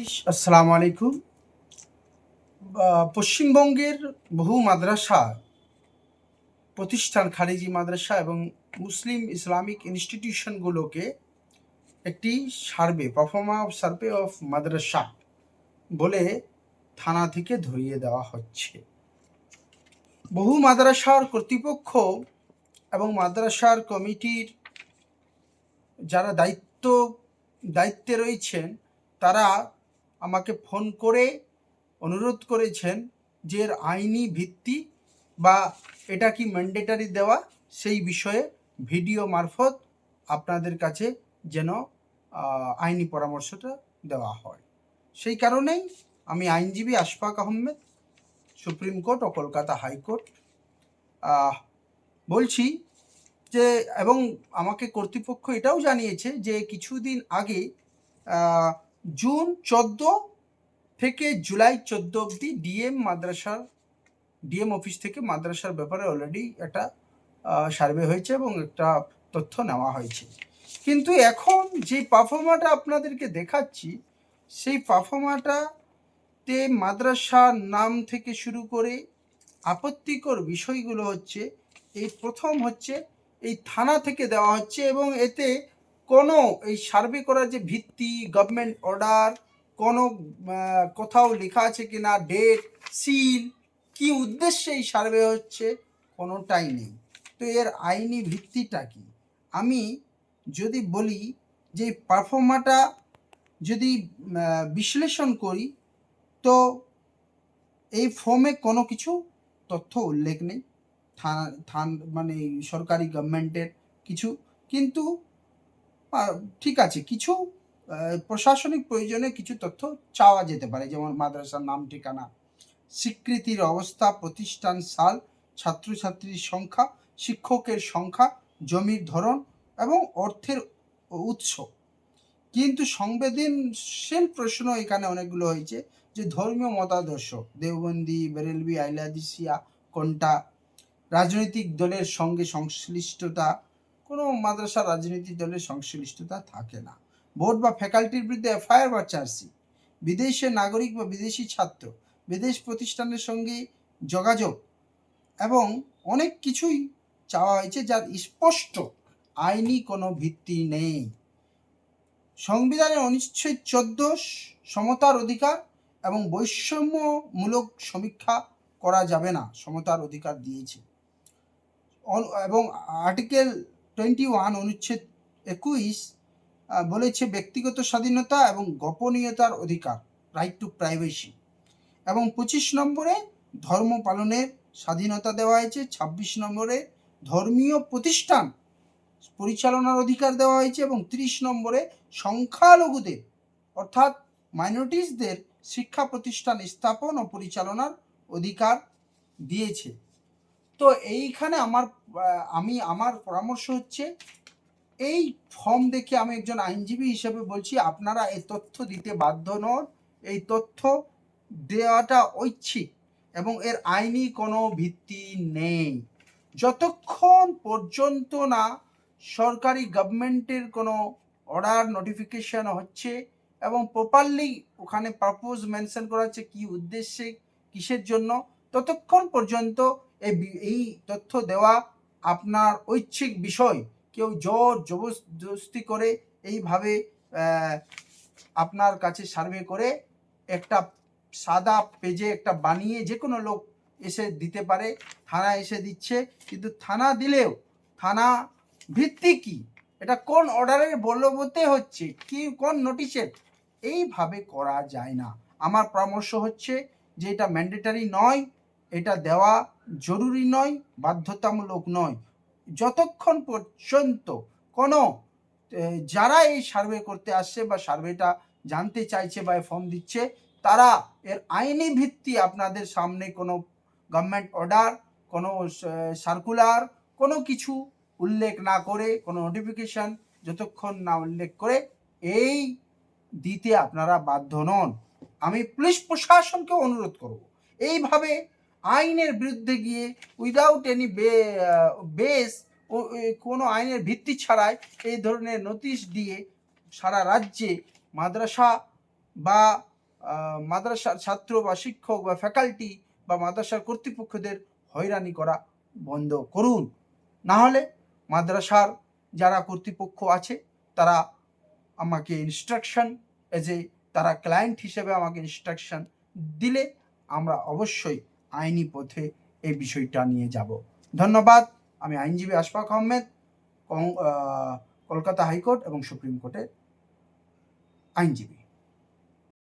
আসসালামু আলাইকুম। পশ্চিমবঙ্গের বহু মাদ্রাসা প্রতিষ্ঠান, খারিজি মাদ্রাসা এবং মুসলিম ইসলামিক ইনস্টিটিউশনগুলোকে একটি সার্ভে অফ মাদ্রাসা বলে থানা থেকে ধরিয়ে দেওয়া হচ্ছে। বহু মাদ্রাসার কর্তৃপক্ষ এবং মাদ্রাসার কমিটির যারা দায়িত্বে রয়েছেন তারা আমাকে ফোন করে অনুরোধ করেছেন যে এর আইনি ভিত্তি বা এটা কি ম্যান্ডেটারি দেওয়া সেই বিষয়ে ভিডিও মারফত আপনাদের কাছে যেন আইনি পরামর্শটা দেওয়া হয়। সেই কারণেই আমি আইনজীবী আশফাক আহমেদ, সুপ্রিম কোর্ট ও কলকাতা হাইকোর্ট বলছি যে, এবং আমাকে কর্তৃপক্ষ এটাও জানিয়েছে যে কিছুদিন আগে জুন 14 থেকে জুলাই 14 অবধি ডিএম অফিস থেকে মাদ্রাসার ব্যাপারে অলরেডি একটা সার্ভে হয়েছে এবং একটা তথ্য নেওয়া হয়েছে। কিন্তু এখন যে পারফর্মাটা আপনাদেরকে দেখাচ্ছি সেই পারফর্মাটাতে মাদ্রাসার নাম থেকে শুরু করে আপত্তিকর বিষয়গুলো হচ্ছে, এই প্রথম হচ্ছে এই থানা থেকে দেওয়া হচ্ছে এবং এতে কোনো এই সার্ভে করার যে ভিত্তি, গভর্নমেন্ট অর্ডার, কোনো কোথাও লেখা আছে কি না, ডেট, সিল, কি উদ্দেশ্যে এই সার্ভে হচ্ছে, কোনোটাই নেই। তো এর আইনি ভিত্তিটা কি? আমি যদি বলি যে পারফর্মাটা যদি বিশ্লেষণ করি তো এই ফর্মে কোনো কিছু তথ্য উল্লেখ নেই, মানে সরকারি গভর্নমেন্টের কিছু, কিন্তু ঠিক আছে, কিছু প্রশাসনিক প্রয়োজনে কিছু তথ্য চাওয়া যেতে পারে, যেমন মাদ্রাসার নাম, ঠিকানা, স্বীকৃতির অবস্থা, প্রতিষ্ঠান সাল, ছাত্রছাত্রীর সংখ্যা, শিক্ষকের সংখ্যা, জমির ধরন এবং অর্থের উৎস। কিন্তু সংবেদনশীল প্রশ্ন এখানে অনেকগুলো হয়েছে, যে ধর্মীয় মতাদর্শ, দেওবন্দি, বেরেলভি, আহলে হাদিস, শিয়া কোনটা, রাজনৈতিক দলের সঙ্গে সংশ্লিষ্টতা, কোনো মাদ্রাসার রাজনৈতিক দলের সংশ্লিষ্টতা থাকে না, বোর্ড বা ফ্যাকাল্টির বিরুদ্ধে এফআইআর বা চার্জশিট, বিদেশের নাগরিক বা বিদেশি ছাত্র, বিদেশ প্রতিষ্ঠানের সঙ্গে যোগাযোগ এবং অনেক কিছুই চাওয়া হয়েছে যার স্পষ্ট আইনি কোনো ভিত্তি নেই। সংবিধানের অনুচ্ছেদ 14 সমতার অধিকার এবং বৈষম্যমূলক সমীক্ষা করা যাবে না, সমতার অধিকার দিয়েছে। এবং আর্টিকেল 21 অনুচ্ছেদ 21 বলেছে ব্যক্তিগত স্বাধীনতা এবং গোপনীয়তার অধিকার, রাইট টু প্রাইভেসি। এবং 25 নম্বরে ধর্ম পালনের স্বাধীনতা দেওয়া হয়েছে। 26 নম্বরে ধর্মীয় প্রতিষ্ঠান পরিচালনার অধিকার দেওয়া হয়েছে এবং 30 নম্বরে সংখ্যালঘুদের অর্থাৎ মাইনরিটিসদের শিক্ষা প্রতিষ্ঠান স্থাপন ও পরিচালনার অধিকার দিয়েছে। তো এইখানে আমার পরামর্শ হচ্ছে, এই ফর্ম দেখে আমি একজন আইনজীবী হিসেবে বলছি, আপনারা এই তথ্য দিতে বাধ্য নন। এই তথ্য দেওয়াটা ঐচ্ছিক এবং এর আইনি কোনো ভিত্তি নেই। যতক্ষণ পর্যন্ত না সরকারি গভর্নমেন্টের কোনো অর্ডার, নোটিফিকেশন হচ্ছে এবং প্রপারলি ওখানে পারপোজ মেনশন করা হচ্ছে কী উদ্দেশ্যে, কিসের জন্য, ততক্ষণ পর্যন্ত এই তথ্য দেওয়া আপনার ঐচ্ছিক বিষয়। কেউ জোর জবরদস্তি করে এইভাবে আপনার কাছে সার্ভে করে একটা সাদা পেজে একটা বানিয়ে যে কোনো লোক এসে দিতে পারে, থানা এসে দিচ্ছে, কিন্তু থানা দিলেও থানা ভিত্তি কি, এটা কোন অর্ডারের বলবতে হচ্ছে, কি কোন নোটিশের, এইভাবে করা যায় না। আমার পরামর্শ হচ্ছে যে এটা ম্যান্ডেটারি নয়, এটা দেওয়া জরুরি নয়, বাধ্যতামূলক নয়। যতক্ষণ পর্যন্ত কোনো যারা এই সার্ভে করতে আসছে বা সার্ভেটা জানতে চাইছে বা ফর্ম দিচ্ছে, তারা এর আইনি ভিত্তি আপনাদের সামনে কোনো গভর্নমেন্ট অর্ডার, কোনো সার্কুলার, কোনো কিছু উল্লেখ না করে, কোনো নোটিফিকেশন যতক্ষণ না উল্লেখ করে, এই দিতে আপনারা বাধ্য নন। আমি পুলিশ প্রশাসনকে অনুরোধ করব, এইভাবে আইনের বিরুদ্ধে গিয়ে উইদাউট এনি বেস, কোনো আইনের ভিত্তি ছাড়াই এই ধরনের নোটিশ দিয়ে সারা রাজ্যে মাদ্রাসা বা মাদ্রাসার ছাত্র বা শিক্ষক বা ফ্যাকাল্টি বা মাদ্রাসার কর্তৃপক্ষদের হয়রানি করা বন্ধ করুন। না হলে মাদ্রাসার যারা কর্তৃপক্ষ আছে তারা আমাকে ইনস্ট্রাকশন তারা ক্লায়েন্ট হিসেবে আমাকে ইনস্ট্রাকশন দিলে আমরা অবশ্যই আইনি পথে এই বিষয়টা নিয়ে যাব। ধন্যবাদ। আমি আইনজীবী আশফাক আহমেদ, কলকাতা হাইকোর্ট এবং সুপ্রিম কোর্টের আইনজীবী।